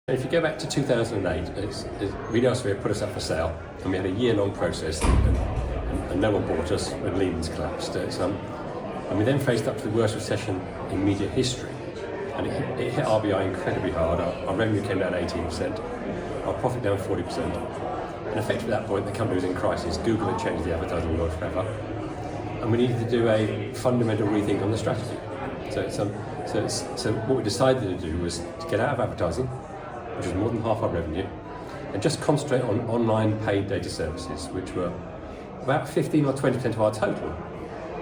If you go back to 2008, RELX Risk put us up for sale, and we had a year-long process, and no one bought us when Lehman's collapsed. And we then faced up to the worst recession in media history, and it hit RBI incredibly hard. Our revenue came down 18%, our profit down 40%, and effectively at that point the company was in crisis. Google had changed the advertising world forever, and we needed to do a fundamental rethink on the strategy. So what we decided to do was to get out of advertising, which was more than half our revenue, and just concentrate on online paid data services, which were about 15 or 20% of our total.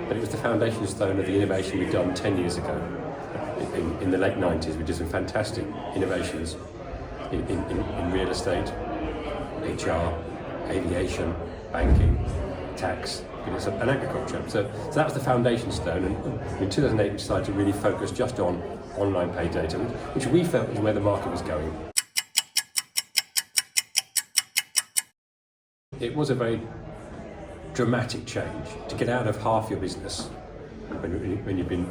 But it was the foundation stone of the innovation we'd done 10 years ago. In the late 90s, we did some fantastic innovations in real estate, HR, aviation, banking, tax, and agriculture. So that was the foundation stone, and in 2008 we decided to really focus just on online paid data, which we felt was where the market was going. It was a very dramatic change to get out of half your business when you've been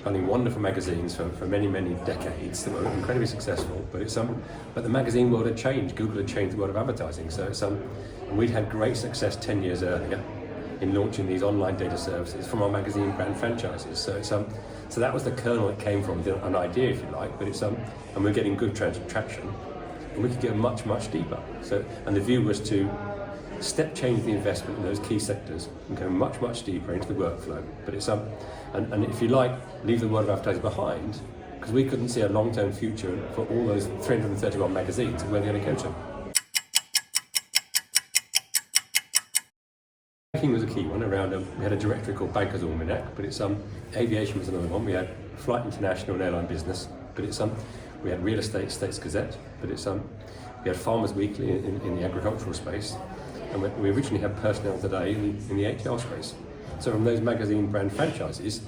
running wonderful magazines for many, many decades that were incredibly successful, but the magazine world had changed. Google had changed the world of advertising. And we'd had great success 10 years earlier in launching these online data services from our magazine brand franchises. So that was the kernel it came from, an idea if you like, but and we're getting good traction, and we could go much, much deeper. And the view was to step change the investment in those key sectors and go much, much deeper into the workflow. But and if you like, leave the world of advertising behind, because we couldn't see a long-term future for all those 331 magazines and where they're going to go to. Banking was a key one. We had a directory called Bankers Almanac, but aviation was another one. We had Flight International and airline business, but we had real estate, States Gazette, but we had Farmers Weekly in the agricultural space, and we originally had Personnel Today in the HR space. So from those magazine brand franchises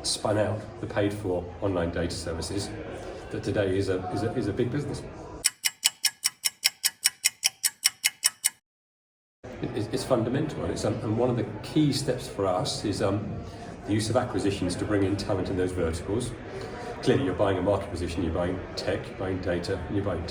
spun out the paid-for online data services that today is a big business. It's fundamental, and one of the key steps for us is the use of acquisitions to bring in talent in those verticals. Clearly, you're buying a market position, you're buying tech, you're buying data, and you're buying